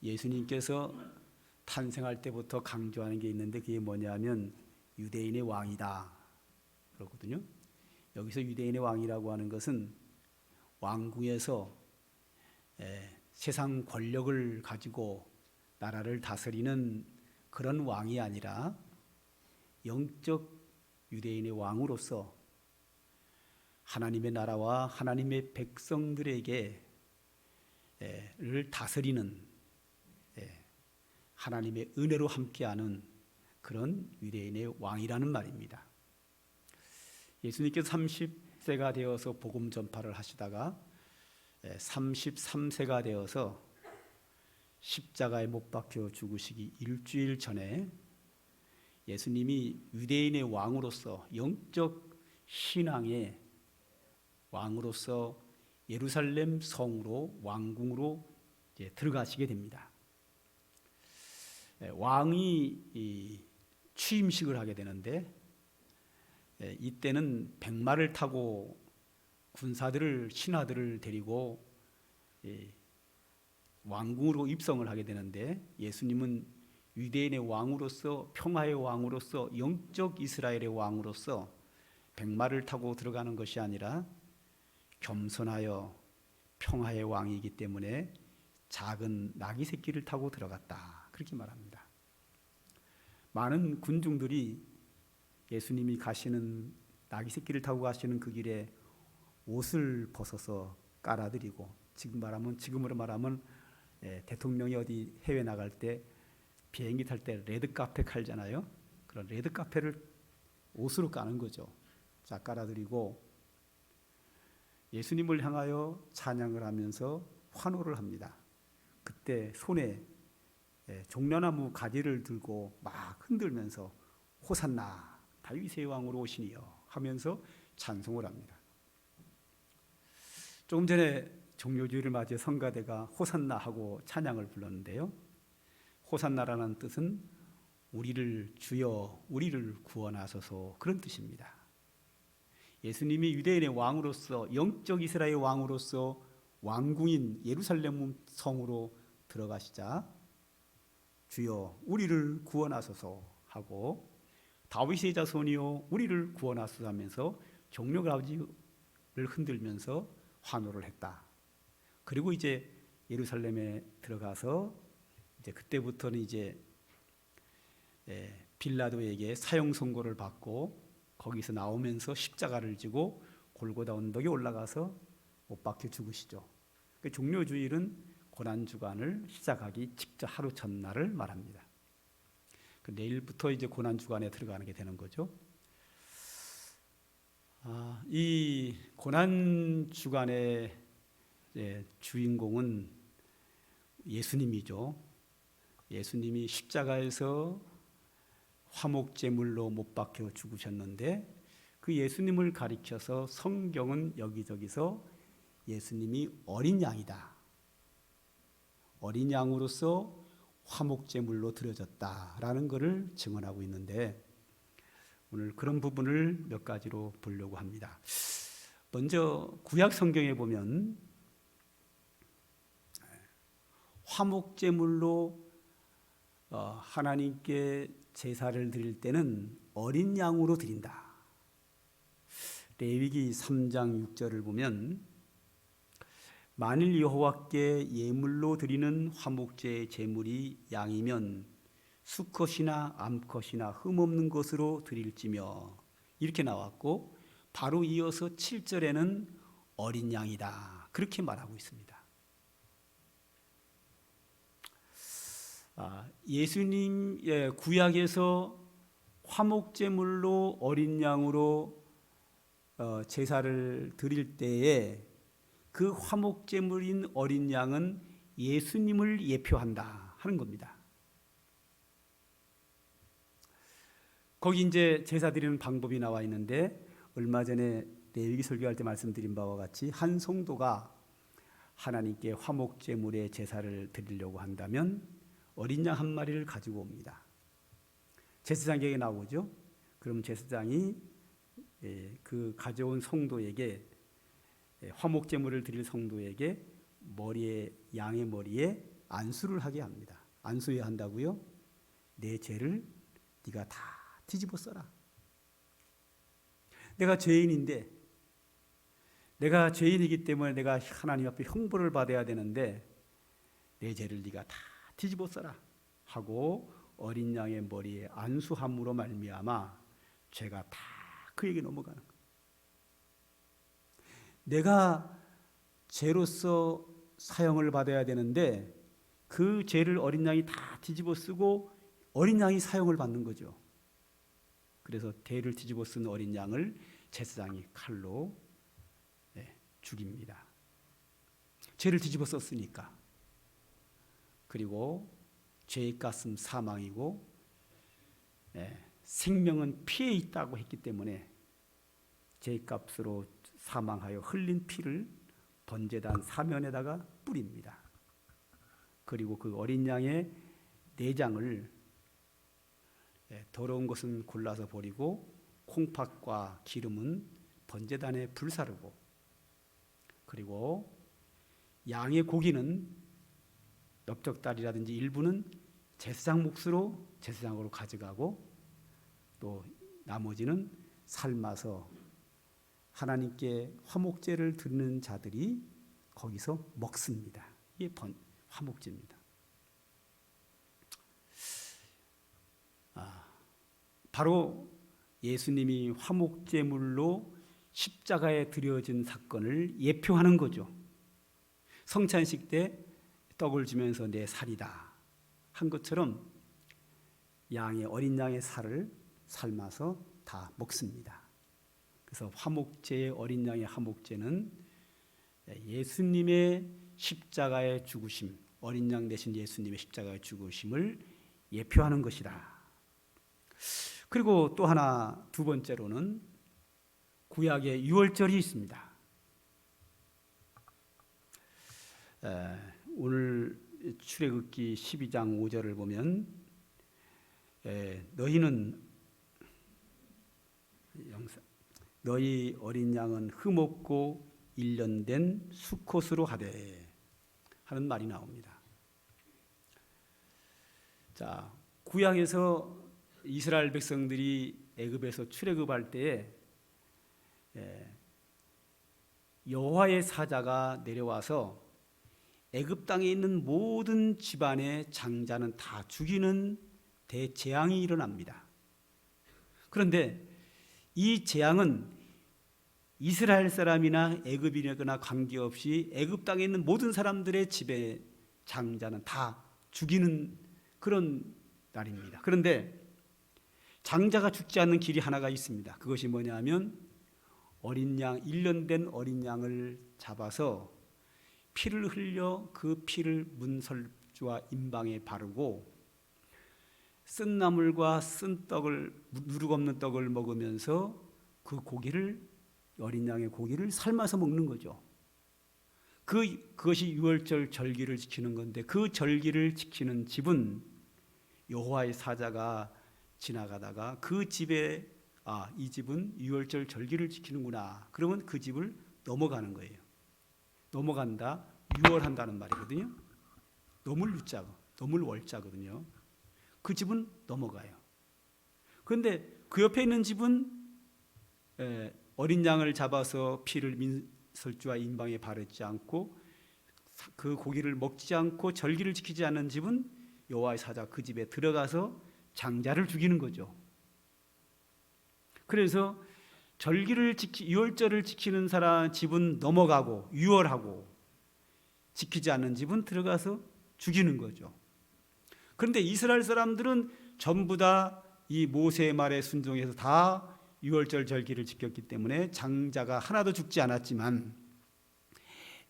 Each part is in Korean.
예수님께서 탄생할 때부터 강조하는 게 있는데 그게 뭐냐면 유대인의 왕이다 그렇거든요. 여기서 유대인의 왕이라고 하는 것은 왕궁에서 세상 권력을 가지고 나라를 다스리는 그런 왕이 아니라 영적 유대인의 왕으로서 하나님의 나라와 하나님의 백성들에게 를 다스리는 하나님의 은혜로 함께하는 그런 유대인의 왕이라는 말입니다. 예수님께서 30세가 되어서 복음 전파를 하시다가 33세가 되어서 십자가에 못 박혀 죽으시기 일주일 전에 예수님이 유대인의 왕으로서 영적 신앙의 왕으로서 예루살렘 성으로 왕궁으로 들어가시게 됩니다. 왕이 취임식을 하게 되는데 이때는 백마를 타고 군사들을 신하들을 데리고 왕궁으로 입성을 하게 되는데 예수님은 유대인의 왕으로서 평화의 왕으로서 영적 이스라엘의 왕으로서 백마를 타고 들어가는 것이 아니라 겸손하여 평화의 왕이기 때문에 작은 나귀 새끼를 타고 들어갔다 그렇게 말합니다. 많은 군중들이 예수님이 가시는 나귀 새끼를 타고 가시는 그 길에 옷을 벗어서 깔아드리고 지금으로 말하면 대통령이 어디 해외 나갈 때 비행기 탈 때 레드 카페 깔잖아요. 그런 레드 카페를 옷으로 까는 거죠. 자, 깔아드리고 예수님을 향하여 찬양을 하면서 환호를 합니다. 그때 손에 종려나무 가지를 들고 막 흔들면서 호산나 다윗의 왕으로 오시니여 하면서 찬송을 합니다. 조금 전에 종료주일을 맞이해 성가대가 호산나 하고 찬양을 불렀는데요. 호산나라는 뜻은 우리를 주여 우리를 구원하소서 그런 뜻입니다. 예수님이 유대인의 왕으로서 영적 이스라엘 왕으로서 왕궁인 예루살렘 성으로 들어가시자 주여 우리를 구원하소서 하고 다윗의 자손이여 우리를 구원하소서 하면서 종려가지를 흔들면서 환호를 했다. 그리고 이제 예루살렘에 들어가서 이제 그때부터는 이제 빌라도에게 사형 선고를 받고 거기서 나오면서 십자가를 지고 골고다 언덕에 올라가서 못 박혀 죽으시죠. 그 종료주일은 고난주간을 시작하기 직전 하루 전날을 말합니다. 그 내일부터 이제 고난주간에 들어가게 되는 거죠. 이 고난주간의 주인공은 예수님이죠. 예수님이 십자가에서 화목제물로 못 박혀 죽으셨는데 그 예수님을 가리켜서 성경은 여기저기서 예수님이 어린 양이다. 어린 양으로서 화목제물로 드려졌다라는 것을 증언하고 있는데 오늘 그런 부분을 몇 가지로 보려고 합니다. 먼저 구약 성경에 보면 화목제물로 하나님께 제사를 드릴 때는 어린 양으로 드린다. 레위기 3장 6절을 보면 만일 여호와께 예물로 드리는 화목제의 제물이 양이면 수컷이나 암컷이나 흠없는 것으로 드릴지며 이렇게 나왔고 바로 이어서 7절에는 어린 양이다 그렇게 말하고 있습니다. 예수님 구약에서 화목제물로 어린 양으로 제사를 드릴 때에 그 화목제물인 어린 양은 예수님을 예표한다 하는 겁니다. 거기 이제 제사 드리는 방법이 나와 있는데 얼마 전에 레위기 설교할 때 말씀드린 바와 같이 한 성도가 하나님께 화목제물의 제사를 드리려고 한다면 어린 양 한 마리를 가지고 옵니다. 제사장에게 나오죠. 그럼 제사장이 그 가져온 성도에게 화목제물을 드릴 성도에게 양의 머리에 안수를 하게 합니다. 안수해야 한다고요? 내 죄를 네가 다 뒤집어 써라. 내가 죄인인데, 내가 죄인이기 때문에 내가 하나님 앞에 형벌을 받아야 되는데 내 죄를 네가 다 뒤집어 써라 하고 어린 양의 머리에 안수함으로 말미암아 죄가 다 그에게 넘어가는 거예요. 내가 죄로서 사형을 받아야 되는데 그 죄를 어린 양이 다 뒤집어 쓰고 어린 양이 사형을 받는 거죠. 그래서 죄를 뒤집어 쓴 어린 양을 제사장이 칼로 죽입니다. 죄를 뒤집어 썼으니까. 그리고 죄의 값은 사망이고 생명은 피에 있다고 했기 때문에 죄의 값으로 사망하여 흘린 피를 번제단 사면에다가 뿌립니다. 그리고 그 어린 양의 내장을 더러운 것은 골라서 버리고 콩팥과 기름은 번제단에 불사르고, 그리고 양의 고기는 넓적다리라든지 일부는 제사장 몫으로 제사장으로 가져가고 또 나머지는 삶아서 하나님께 화목제를 드리는 자들이 거기서 먹습니다. 이게 화목제입니다. 바로 예수님이 화목제물로 십자가에 드려진 사건을 예표하는 거죠. 성찬식 때 떡을 주면서 내 살이다 한 것처럼 어린 양의 살을 삶아서 다 먹습니다. 그래서 화목제의 어린 양의 화목제는 예수님의 십자가의 죽으심, 어린 양 대신 예수님의 십자가의 죽으심을 예표하는 것이다. 그리고 또 하나, 두 번째로는 구약의 유월절이 있습니다. 오늘 출애굽기 12장 5절을 보면 너희 어린 양은 흠없고 1년 된 수컷으로 하되 하는 말이 나옵니다. 자, 구약에서 이스라엘 백성들이 애굽에서 출애굽할 때에 여호와의 사자가 내려와서 애굽 땅에 있는 모든 집안의 장자는 다 죽이는 대재앙이 일어납니다. 그런데 이 재앙은 이스라엘 사람이나 애굽인이거나 관계없이 애굽 땅에 있는 모든 사람들의 집의 장자는 다 죽이는 그런 날입니다. 그런데 장자가 죽지 않는 길이 하나가 있습니다. 그것이 뭐냐면 어린 양, 1년 된 어린 양을 잡아서 피를 흘려 그 피를 문설주와 임방에 바르고 쓴 나물과 쓴 떡을, 누룩 없는 떡을 먹으면서 그 고기를, 어린 양의 고기를 삶아서 먹는 거죠. 그것이 유월절 절기를 지키는 건데 그 절기를 지키는 집은 여호와의 사자가 지나가다가 그 집에 이 집은 유월절 절기를 지키는구나. 그러면 그 집을 넘어가는 거예요. 넘어간다, 유월한다는 말이거든요. 넘을 유자고, 넘을 월자거든요. 그 집은 넘어가요. 그런데 그 옆에 있는 집은 어린 양을 잡아서 피를 민설주와 임방에 바르지 않고 그 고기를 먹지 않고 절기를 지키지 않는 집은 여호와의 사자가 그 집에 들어가서 장자를 죽이는 거죠. 그래서 유월절을 지키는 사람 집은 넘어가고 유월하고 지키지 않는 집은 들어가서 죽이는 거죠. 그런데 이스라엘 사람들은 전부 다 이 모세의 말에 순종해서 다 유월절 절기를 지켰기 때문에 장자가 하나도 죽지 않았지만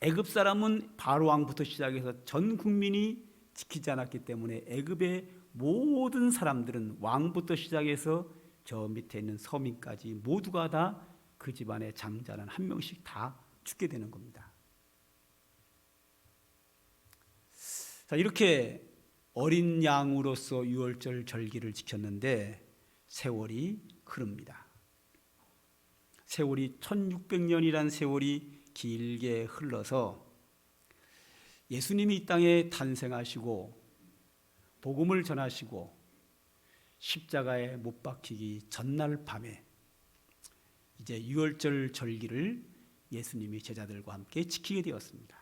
애굽 사람은 바로 왕부터 시작해서 전 국민이 지키지 않았기 때문에 애굽의 모든 사람들은 왕부터 시작해서 저 밑에 있는 서민까지 모두가 다 그 집안의 장자는 한 명씩 다 죽게 되는 겁니다. 자, 이렇게 어린 양으로서 유월절 절기를 지켰는데 세월이 흐릅니다. 세월이 1600년이란 세월이 길게 흘러서 예수님이 이 땅에 탄생하시고 복음을 전하시고 십자가에 못 박히기 전날 밤에 이제 유월절 절기를 예수님이 제자들과 함께 지키게 되었습니다.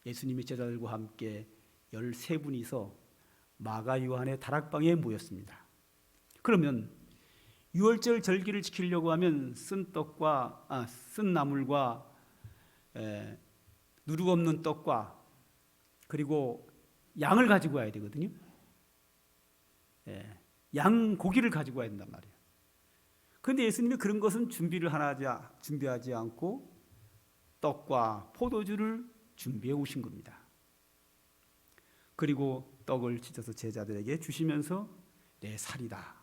예수님이 제자들과 함께 13분이서 마가 요한의 다락방에 모였습니다. 그러면 유월절 절기를 지키려고 하면 쓴 나물과 누룩 없는 떡과 그리고 양을 가지고 와야 되거든요. 양 고기를 가지고 와야 된단 말이에요. 그런데 예수님이 그런 것은 준비하지 않고 떡과 포도주를 준비해 오신 겁니다. 그리고 떡을 찢어서 제자들에게 주시면서 내 살이다.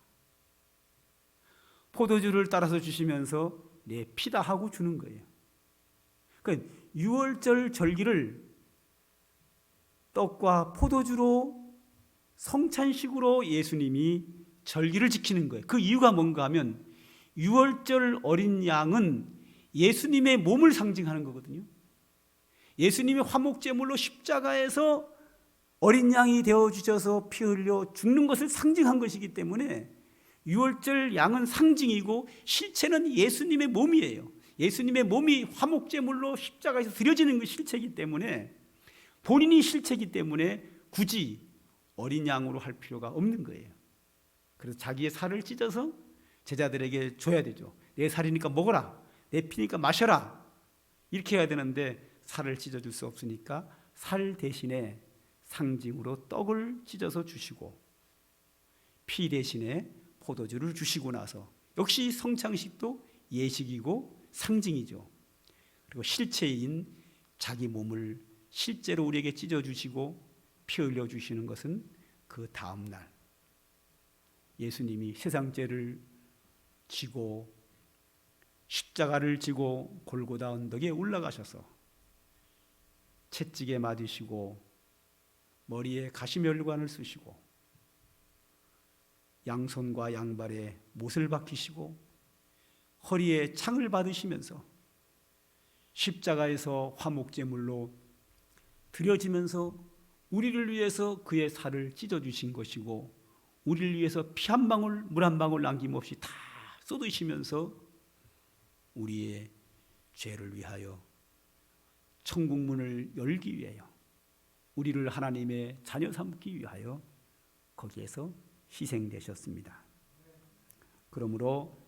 포도주를 따라서 주시면서 내 피다 하고 주는 거예요. 그러니까 유월절 절기를 떡과 포도주로 성찬식으로 예수님이 절기를 지키는 거예요. 그 이유가 뭔가 하면 유월절 어린 양은 예수님의 몸을 상징하는 거거든요. 예수님이 화목제물로 십자가에서 어린 양이 되어주셔서 피 흘려 죽는 것을 상징한 것이기 때문에 유월절 양은 상징이고 실체는 예수님의 몸이에요. 예수님의 몸이 화목제물로 십자가에서 드려지는 것이 실체이기 때문에 본인이 실체이기 때문에 굳이 어린 양으로 할 필요가 없는 거예요. 그래서 자기의 살을 찢어서 제자들에게 줘야 되죠. 내 살이니까 먹어라. 내 피니까 마셔라. 이렇게 해야 되는데 살을 찢어줄 수 없으니까 살 대신에 상징으로 떡을 찢어서 주시고 피 대신에 포도주를 주시고 나서 역시 성찬식도 예식이고 상징이죠. 그리고 실체인 자기 몸을 실제로 우리에게 찢어주시고 피 흘려주시는 것은 그 다음 날 예수님이 세상 죄를 지고 십자가를 지고 골고다 언덕에 올라가셔서 채찍에 맞으시고 머리에 가시멸관을 쓰시고 양손과 양발에 못을 박히시고 허리에 창을 받으시면서 십자가에서 화목제물로 드려지면서 우리를 위해서 그의 살을 찢어주신 것이고 우리를 위해서 피 한 방울 물 한 방울 남김없이 다 쏟으시면서 우리의 죄를 위하여 천국 문을 열기 위하여 우리를 하나님의 자녀 삼기 위하여 거기에서 희생되셨습니다. 그러므로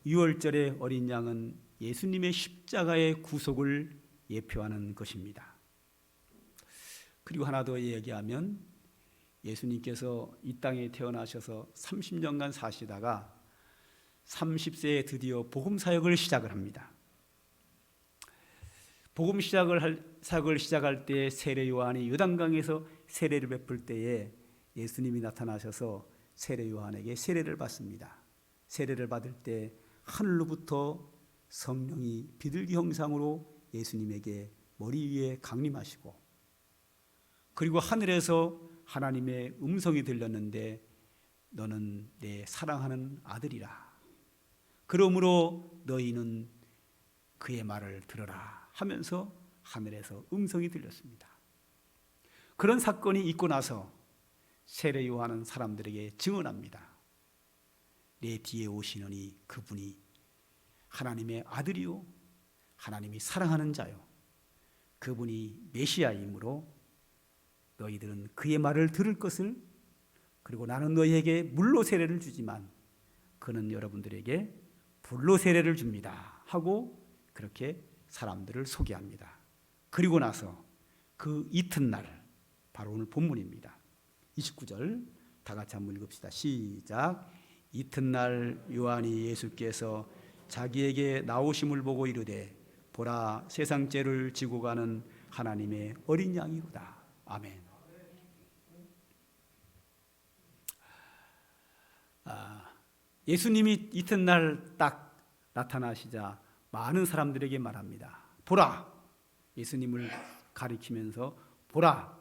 유월절의 어린 양은 예수님의 십자가의 구속을 예표하는 것입니다. 그리고 하나 더 얘기하면 예수님께서 이 땅에 태어나셔서 30년간 사시다가 30세에 드디어 복음 사역을 시작을 합니다. 복음 사역을 시작할 때 세례 요한이 요단강에서 세례를 베풀 때에 예수님이 나타나셔서 세례 요한에게 세례를 받습니다. 세례를 받을 때 하늘로부터 성령이 비둘기 형상으로 예수님에게 머리 위에 강림하시고 그리고 하늘에서 하나님의 음성이 들렸는데 너는 내 사랑하는 아들이라. 그러므로 너희는 그의 말을 들어라 하면서 하늘에서 음성이 들렸습니다. 그런 사건이 있고 나서 세례 요한은 사람들에게 증언합니다. 내 뒤에 오시느니 그분이 하나님의 아들이요 하나님이 사랑하는 자요 그분이 메시아이므로 너희들은 그의 말을 들을 것을 그리고 나는 너희에게 물로 세례를 주지만 그는 여러분들에게 불로 세례를 줍니다 하고 그렇게 사람들을 소개합니다. 그리고 나서 그 이튿날 바로 오늘 본문입니다. 29절 다 같이 한번 읽읍시다. 시작. 이튿날 요한이 예수께서 자기에게 나오심을 보고 이르되 보라 세상 죄를 지고 가는 하나님의 어린 양이로다. 아멘. 예수님이 이튿날 딱 나타나시자 많은 사람들에게 말합니다. 보라, 예수님을 가리키면서 보라,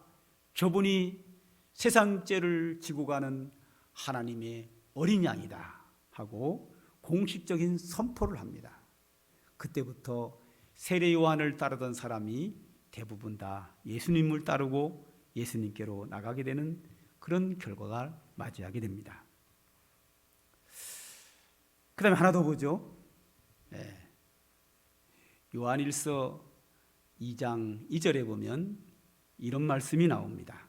저분이 세상 죄를 지고 가는 하나님의 어린 양이다 하고 공식적인 선포를 합니다. 그때부터 세례 요한을 따르던 사람이 대부분 다 예수님을 따르고 예수님께로 나가게 되는 그런 결과가 맞이하게 됩니다. 그 다음에 하나 더 보죠. 요한일서 2장 2절에 보면 이런 말씀이 나옵니다.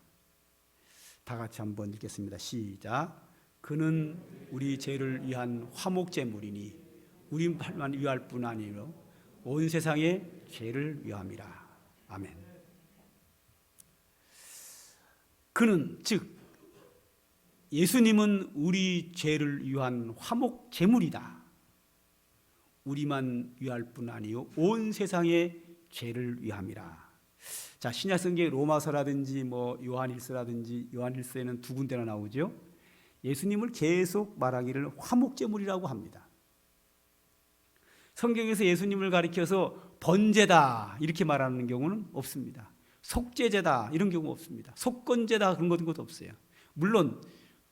다 같이 한번 읽겠습니다. 시작. 그는 우리 죄를 위한 화목제물이니 우리만 위할 뿐 아니요 온 세상의 죄를 위함이라. 아멘. 그는 즉 예수님은 우리 죄를 위한 화목제물이다. 우리만 위할 뿐 아니요 온 세상의 죄를 위함이라. 자, 신약성경 로마서라든지 요한일서라든지 요한일서에는 두 군데나 나오죠. 예수님을 계속 말하기를 화목제물이라고 합니다. 성경에서 예수님을 가리켜서 번제다 이렇게 말하는 경우는 없습니다. 속죄제다 이런 경우 없습니다. 속건제다 그런 것도 없어요. 물론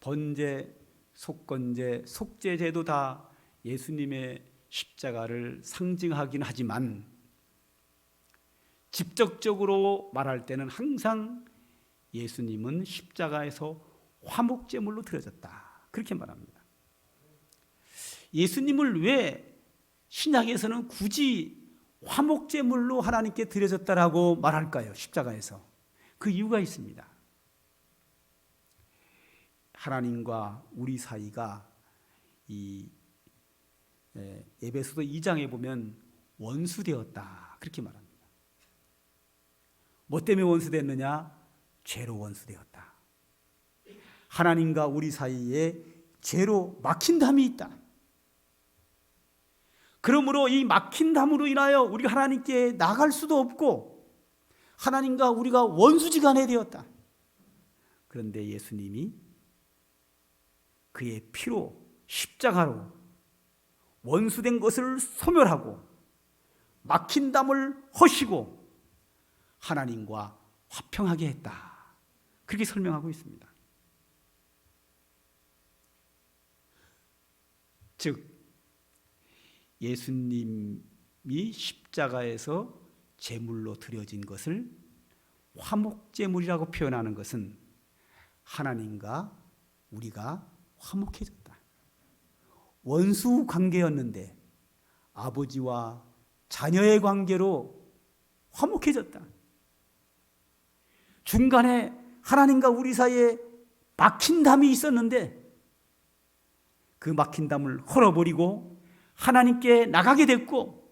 번제, 속건제, 속죄제도 다 예수님의 십자가를 상징하긴 하지만 직접적으로 말할 때는 항상 예수님은 십자가에서 화목제물로 드려졌다 그렇게 말합니다. 예수님을 왜 신약에서는 굳이 화목제물로 하나님께 드려졌다라고 말할까요? 십자가에서. 그 이유가 있습니다. 하나님과 우리 사이가 이 에베소서 2장에 보면 원수되었다 그렇게 말합니다. 뭐 때문에 원수됐느냐? 죄로 원수되었다. 하나님과 우리 사이에 죄로 막힌 담이 있다. 그러므로 이 막힌 담으로 인하여 우리가 하나님께 나갈 수도 없고 하나님과 우리가 원수지간에 되었다. 그런데 예수님이 그의 피로 십자가로 원수된 것을 소멸하고 막힌 담을 허시고 하나님과 화평하게 했다. 그렇게 설명하고 있습니다. 즉 예수님이 십자가에서 제물로 드려진 것을 화목제물이라고 표현하는 것은 하나님과 우리가 화목해졌다. 원수 관계였는데 아버지와 자녀의 관계로 화목해졌다. 중간에 하나님과 우리 사이에 막힌 담이 있었는데 그 막힌 담을 헐어버리고 하나님께 나가게 됐고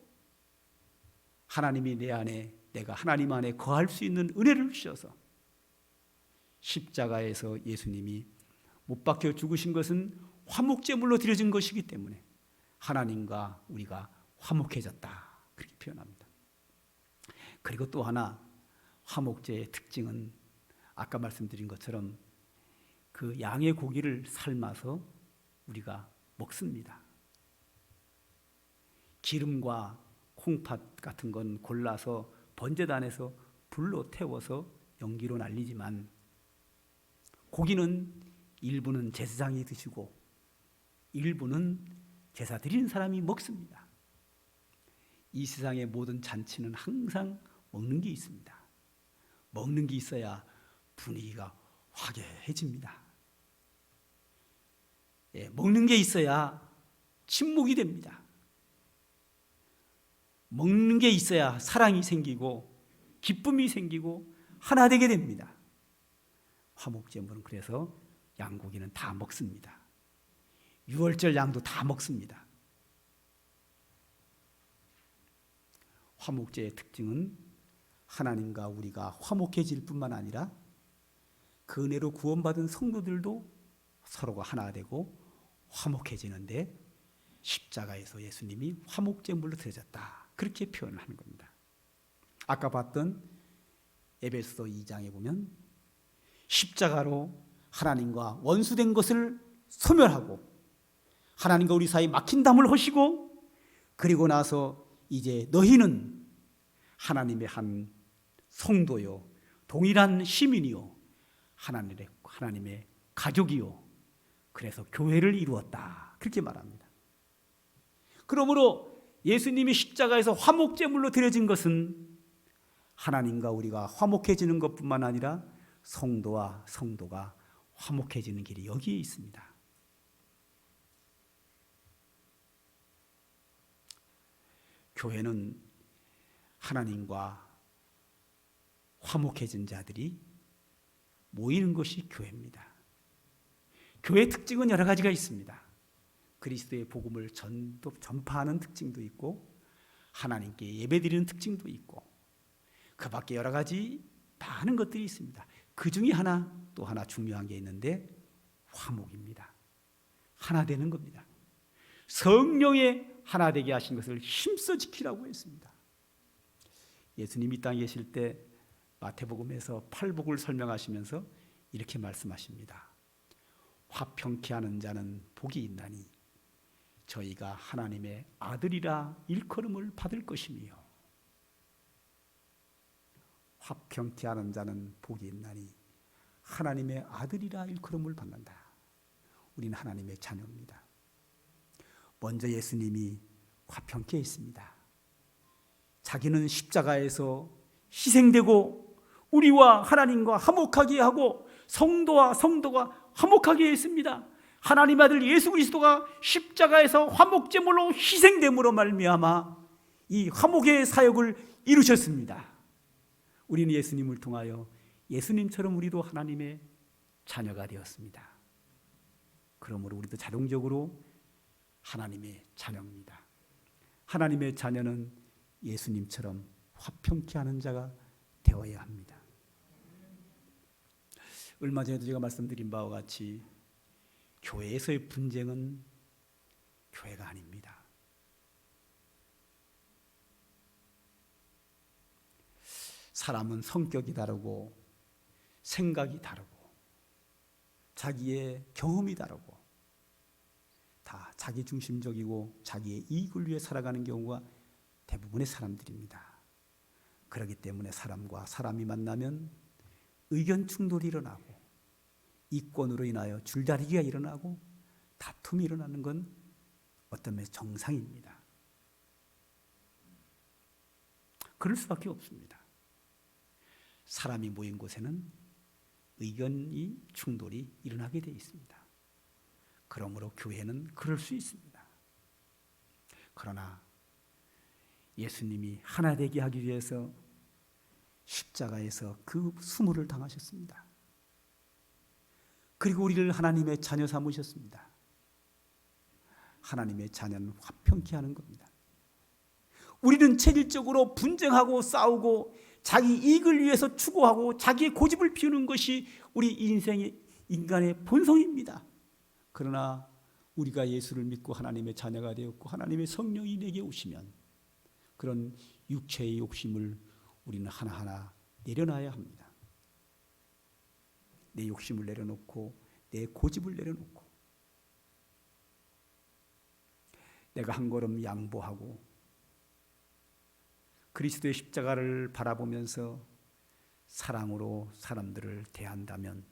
하나님이 내 안에 내가 하나님 안에 거할 수 있는 은혜를 주셔서 십자가에서 예수님이 못 박혀 죽으신 것은 화목제물로 드려진 것이기 때문에 하나님과 우리가 화목해졌다 그렇게 표현합니다. 그리고 또 하나 화목제의 특징은 아까 말씀드린 것처럼 그 양의 고기를 삶아서 우리가 먹습니다. 기름과 콩팥 같은 건 골라서 번제단에서 불로 태워서 연기로 날리지만 고기는 일부는 제사장이 드시고 일부는 제사 드리는 사람이 먹습니다. 이 세상의 모든 잔치는 항상 먹는 게 있습니다. 먹는 게 있어야 분위기가 화기해집니다. 먹는 게 있어야 친목이 됩니다. 먹는 게 있어야 사랑이 생기고 기쁨이 생기고 하나 되게 됩니다. 화목제물은 그래서 양고기는 다 먹습니다. 유월절 양도 다 먹습니다. 화목제의 특징은 하나님과 우리가 화목해질 뿐만 아니라 그 은혜로 구원받은 성도들도 서로가 하나 되고 화목해지는데 십자가에서 예수님이 화목제물로 드려졌다 그렇게 표현을 하는 겁니다. 아까 봤던 에베소서 2장에 보면 십자가로 하나님과 원수된 것을 소멸하고 하나님과 우리 사이 막힌 담을 허시고 그리고 나서 이제 너희는 하나님의 한 성도요 동일한 시민이요 하나님의 가족이요 그래서 교회를 이루었다 그렇게 말합니다. 그러므로 예수님이 십자가에서 화목제물로 드려진 것은 하나님과 우리가 화목해지는 것뿐만 아니라 성도와 성도가 화목해지는 길이 여기에 있습니다. 교회는 하나님과 화목해진 자들이 모이는 것이 교회입니다. 교회의 특징은 여러 가지가 있습니다. 그리스도의 복음을 전파하는 특징도 있고 하나님께 예배드리는 특징도 있고 그 밖에 여러 가지 많은 것들이 있습니다. 그 중에 또 하나 중요한 게 있는데 화목입니다. 하나 되는 겁니다. 성령의 하나 되게 하신 것을 힘써 지키라고 했습니다. 예수님이 이 땅에 계실 때 마태복음에서 팔복을 설명하시면서 이렇게 말씀하십니다. 화평케 하는 자는 복이 있나니 저희가 하나님의 아들이라 일컬음을 받을 것이며 화평케 하는 자는 복이 있나니 하나님의 아들이라 일컬음을 받는다. 우리는 하나님의 자녀입니다. 먼저 예수님이 화평케 했습니다. 자기는 십자가에서 희생되고 우리와 하나님과 화목하게 하고 성도와 성도가 화목하게 했습니다. 하나님 아들 예수 그리스도가 십자가에서 화목제물로 희생됨으로 말미암아 이 화목의 사역을 이루셨습니다. 우리는 예수님을 통하여 예수님처럼 우리도 하나님의 자녀가 되었습니다. 그러므로 우리도 자동적으로 하나님의 자녀입니다. 하나님의 자녀는 예수님처럼 화평케 하는 자가 되어야 합니다. 얼마 전에도 제가 말씀드린 바와 같이 교회에서의 분쟁은 교회가 아닙니다. 사람은 성격이 다르고 생각이 다르고 자기의 경험이 다르고 다 자기중심적이고 자기의 이익을 위해 살아가는 경우가 대부분의 사람들입니다. 그렇기 때문에 사람과 사람이 만나면 의견 충돌이 일어나고 이권으로 인하여 줄다리기가 일어나고 다툼이 일어나는 건 어떤 면에서 정상입니다. 그럴 수밖에 없습니다. 사람이 모인 곳에는 의견이 충돌이 일어나게 되어 있습니다. 그러므로 교회는 그럴 수 있습니다. 그러나 예수님이 하나 되게 하기 위해서 십자가에서 그 수모를 당하셨습니다. 그리고 우리를 하나님의 자녀 삼으셨습니다. 하나님의 자녀는 화평케 하는 겁니다. 우리는 체질적으로 분쟁하고 싸우고 자기 이익을 위해서 추구하고 자기의 고집을 피우는 것이 우리 인간의 본성입니다. 그러나 우리가 예수를 믿고 하나님의 자녀가 되었고 하나님의 성령이 내게 오시면 그런 육체의 욕심을 우리는 하나하나 내려놔야 합니다. 내 욕심을 내려놓고 내 고집을 내려놓고 내가 한 걸음 양보하고 그리스도의 십자가를 바라보면서 사랑으로 사람들을 대한다면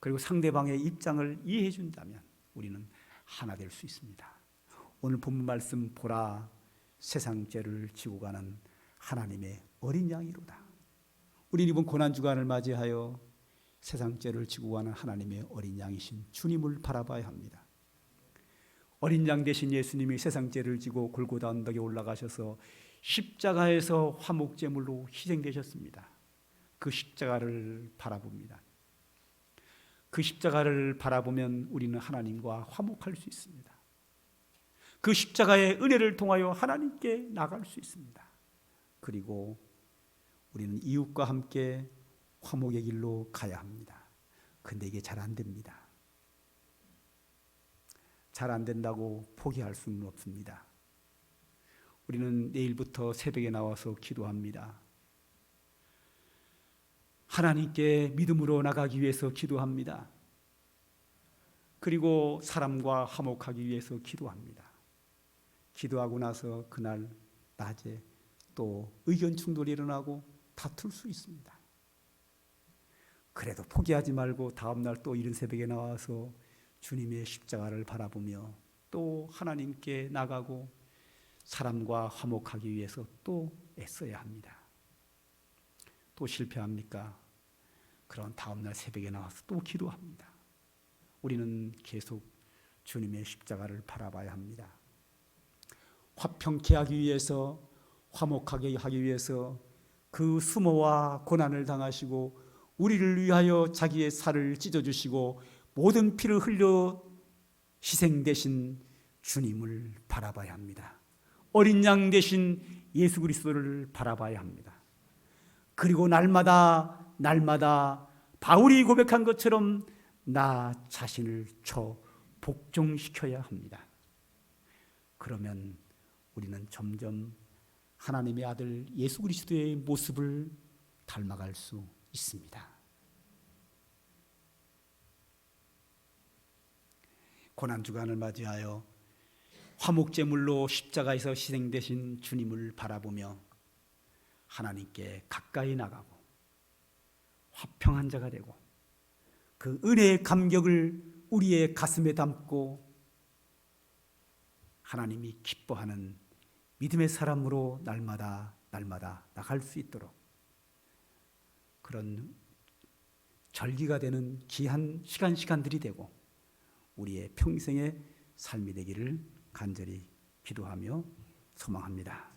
그리고 상대방의 입장을 이해해 준다면 우리는 하나 될 수 있습니다. 오늘 본문 말씀 보라 세상 죄를 지고 가는 하나님의 어린 양이로다. 우리는 이번 고난주간을 맞이하여 세상 죄를 지고 가는 하나님의 어린 양이신 주님을 바라봐야 합니다. 어린 양 대신 예수님이 세상 죄를 지고 골고다 언덕에 올라가셔서 십자가에서 화목제물로 희생되셨습니다. 그 십자가를 바라봅니다. 그 십자가를 바라보면 우리는 하나님과 화목할 수 있습니다. 그 십자가의 은혜를 통하여 하나님께 나갈 수 있습니다. 그리고 우리는 이웃과 함께 화목의 길로 가야 합니다. 근데 이게 잘 안 됩니다. 잘 안 된다고 포기할 수는 없습니다. 우리는 내일부터 새벽에 나와서 기도합니다. 하나님께 믿음으로 나가기 위해서 기도합니다. 그리고 사람과 화목하기 위해서 기도합니다. 기도하고 나서 그날 낮에 또 의견 충돌이 일어나고 다툴 수 있습니다. 그래도 포기하지 말고 다음날 또 이른 새벽에 나와서 주님의 십자가를 바라보며 또 하나님께 나가고 사람과 화목하기 위해서 또 애써야 합니다. 또 실패합니까? 그런 다음날 새벽에 나와서 또 기도합니다. 우리는 계속 주님의 십자가를 바라봐야 합니다. 화평케 하기 위해서, 화목하게 하기 위해서 그 수모와 고난을 당하시고 우리를 위하여 자기의 살을 찢어주시고 모든 피를 흘려 희생되신 주님을 바라봐야 합니다. 어린 양 되신 예수 그리스도를 바라봐야 합니다. 그리고 날마다 바울이 고백한 것처럼 나 자신을 복종시켜야 합니다. 그러면 우리는 점점 하나님의 아들 예수 그리스도의 모습을 닮아갈 수 있습니다. 고난주간을 맞이하여 화목제물로 십자가에서 희생되신 주님을 바라보며 하나님께 가까이 나가고 화평한 자가 되고 그 은혜의 감격을 우리의 가슴에 담고 하나님이 기뻐하는 믿음의 사람으로 날마다 나갈 수 있도록 그런 절기가 되는 귀한 시간들이 되고 우리의 평생의 삶이 되기를 간절히 기도하며 소망합니다.